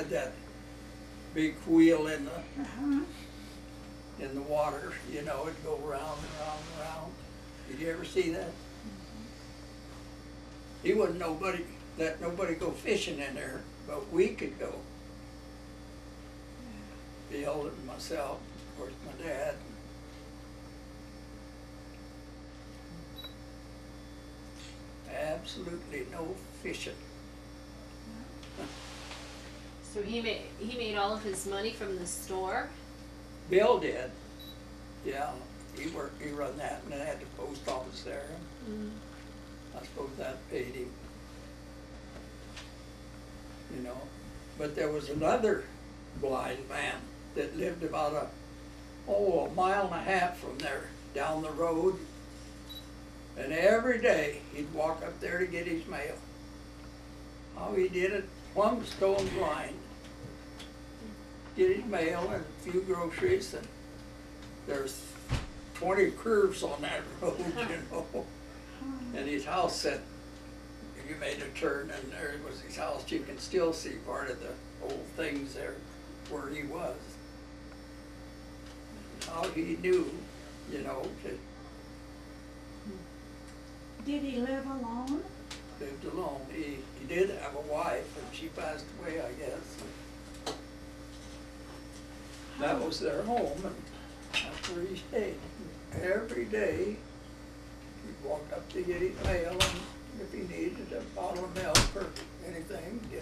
had that big wheel in the water, you know, it'd go round and round and round. Did you ever see that? He wouldn't let nobody go fishing in there, but we could go. Bill and myself, of course my dad. Absolutely no fishing. So he made all of his money from the store? Bill did. Yeah, he run that, and they had the post office there. I suppose that paid him. You know, but there was another blind man that lived about a mile and a half from there, down the road. And every day he'd walk up there to get his mail. How he did it, plumb stone blind. Get his mail and a few groceries, and there's 20 curves on that road, you know. And his house said, if you made a turn and there was his house, you can still see part of the old things there where he was. How he knew, you know, to Did he live alone? lived alone. He did have a wife, and she passed away, I guess. That was their home, and that's where he stayed. Every day, he'd walk up to get his mail, and if he needed a bottle of milk or anything, you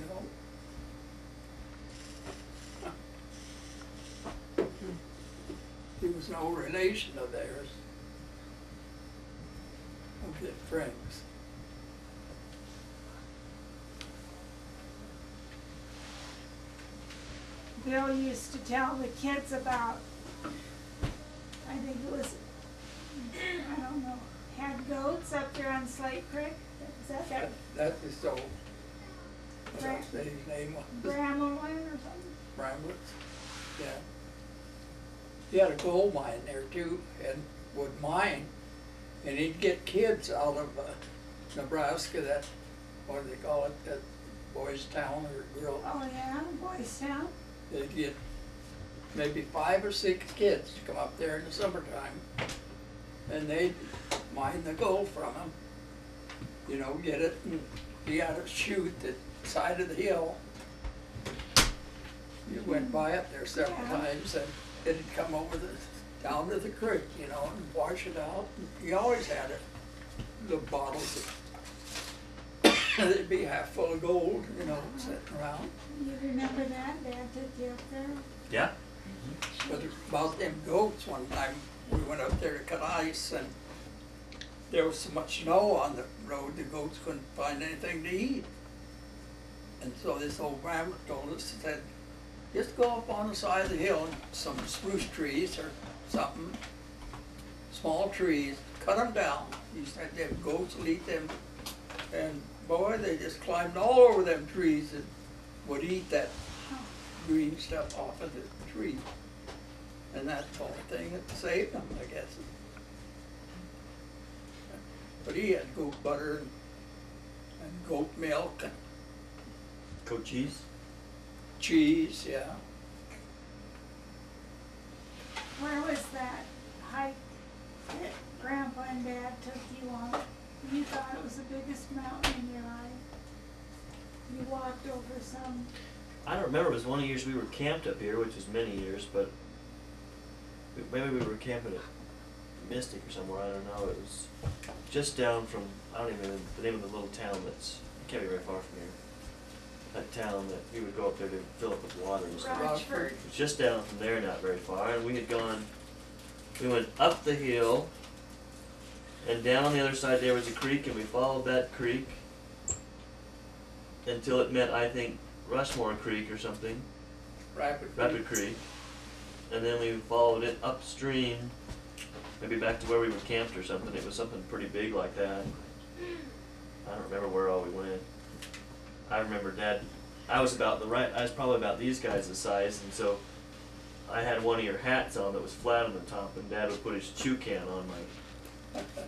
know. He was no relation of theirs, of their friends. Bill used to tell the kids about, I think it was, I don't know, had goats up there on Slate Creek. Is that That is so, what did I say his name was? Bramlin or something? Bramlets, yeah. He had a gold mine there too, and would mine, and he'd get kids out of Nebraska, that, what do they call it, that boys' town or girl. Oh yeah, Boys Town. They'd get maybe 5 or 6 kids to come up there in the summertime, and they'd mine the gold from him, you know, get it, and he had a chute at the side of the hill. You went by up there several times, and it'd come over down to the creek, you know, and wash it out. He always had it, the bottles. They'd be half full of gold, you know, sitting around. You remember that? Dad took you up there? Yeah. But about them goats, one time we went up there to cut ice, and there was so much snow on the road, the goats couldn't find anything to eat. And so this old Bramlett told us, he said, just go up on the side of the hill, and some spruce trees or something, small trees, cut them down. He said them goats will eat them, and boy, they just climbed all over them trees and would eat that green stuff off of the tree. And that's the only thing that saved them, I guess. But he had goat butter and goat milk and Goat cheese? cheese, yeah. Where was that hike that Grandpa and Dad took you on? You thought it was the biggest mountain in your life. You walked over some. I don't remember. It was one of the years we were camped up here, which was many years, but maybe we were camping at Mystic or somewhere. I don't know. It was just down from, I don't even know the name of the little town that's, it can't be very far from here. That town that we would go up there to fill up with water and stuff. Rochford. It was just down from there, not very far, and we had gone, we went up the hill, and down on the other side there was a creek, and we followed that creek until it met, I think, Rushmore Creek or something, Rapid Creek, and then we followed it upstream, maybe back to where we were camped or something. It was something pretty big like that. I don't remember where all we went. I remember Dad, I was probably about these guys' size, and so I had one of your hats on that was flat on the top, and Dad would put his chew can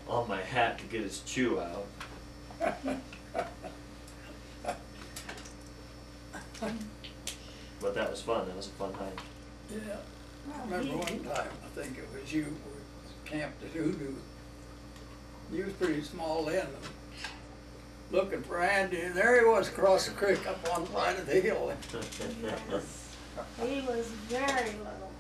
on my hat to get his chew out. but that was fun. That was a fun hike. Yeah. I Well, remember one time, I think it was you, we camped at Hoodoo. You was pretty small then, and looking for Andy, and there he was across the creek up on the side of the hill. Yes. He was very little.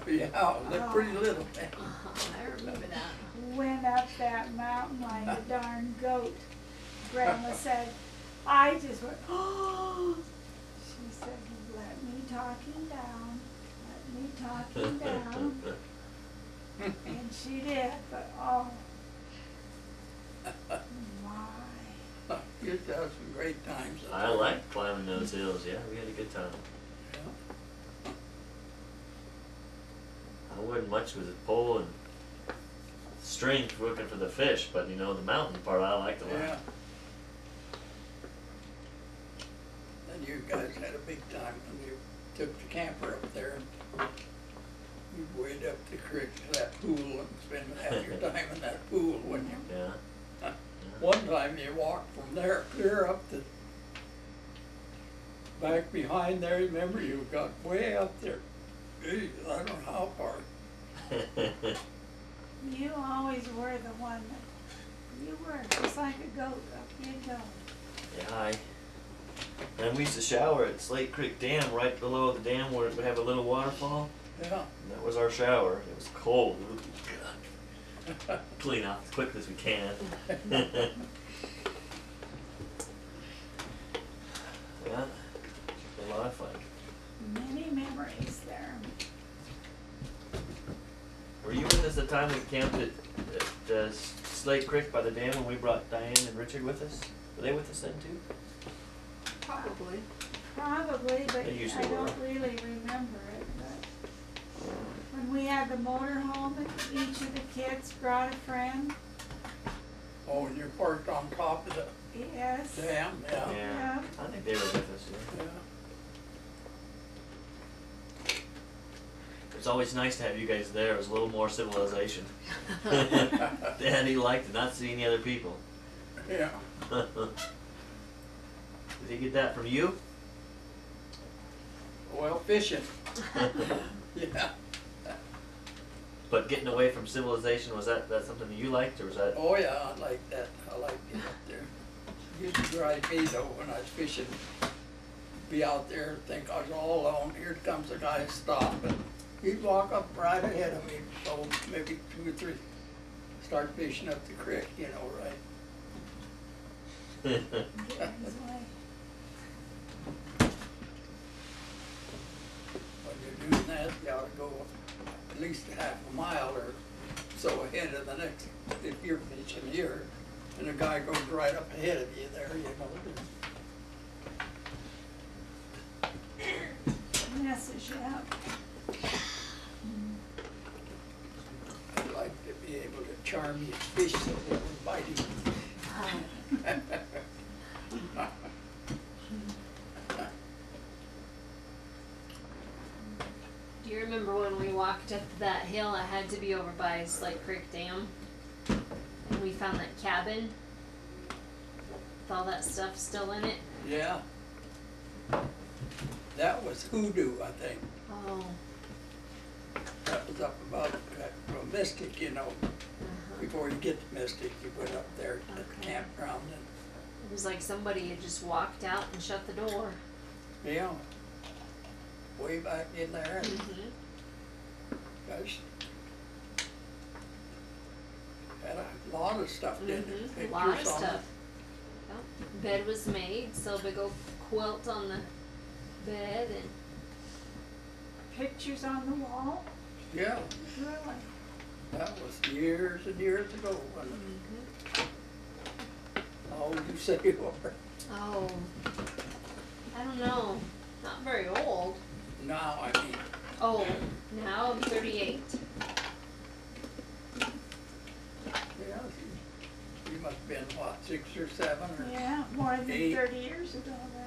Yeah, looked pretty little. I remember that. Went up that mountain like a darn goat. Grandma said, I just went, oh. She said, let me talk him down. Let me talk him down. And she did, but oh. My. You had some great times. I liked climbing those hills. Yeah, we had a good time. Yeah. I wasn't much with the pole and strength looking for the fish, but you know, the mountain part I liked a lot. Yeah. And you guys had a big time when you took the camper up there and you'd wade up the creek to that pool and spend half your time in that pool, wouldn't you? Yeah. One time you walked from there clear up to back behind there, remember you got way up there. Geez, I don't know how far. You always were the one that, you were just like a goat up you'd go. Yeah, and we used to shower at Slate Creek Dam right below the dam where we have a little waterfall. Yeah. And that was our shower. It was cold. Ooh, God. Clean off as quick as we can. Yeah, a lot of fun. Many memories there. Were you with us the time we camped at Slate Creek by the dam when we brought Diane and Richard with us? Were they with us then too? Probably. Probably, but They I usually don't were. really remember it, but when we had the motor home and each of the kids brought a friend, Oh, and you parked on top of the yes. dam, yeah. Yeah. I think they were with us, yeah. Yeah. It's always nice to have you guys there. It was a little more civilization. Daddy liked to not see any other people. Yeah. Did he get that from you? Well, fishing. Yeah. But getting away from civilization, was that something that you liked, or was that? Oh, yeah, I like that. I like getting up there. Used to drive me though when I was fishing. Be out there and think I was all alone. Here comes a guy stopping. He'd walk up right ahead of me, so maybe 2 or 3. Start fishing up the creek, you know, right? Get in his way. When you're doing that, you ought to go at least a half a mile or so ahead of the next, if you're fishing here, and the guy goes right up ahead of you there, you know. Messes you up. I'd like to be able to charm you fish so they would bite you. Do you remember when we walked up that hill? It had to be over by Slate Creek Dam. And we found that cabin with all that stuff still in it. Yeah. That was Hoodoo, I think. Oh. That was up about from Mystic, you know. Before you get to Mystic, you went up there at the Okay. campground and, It was like somebody had just walked out and shut the door. yeah, way back in there. And gosh, had a lot of stuff, didn't it? A Pictures lot of on stuff. Yep. Bed was made, so big old quilt on the bed and Pictures on the wall. it. Yeah, Really? that was years and years ago. When, how old you say you were? oh, I don't know. Not very old. Now, I mean, Oh, now I'm 38. yeah, you must have been, what, 6 or 7 or Yeah, more than 8. 30 years ago then.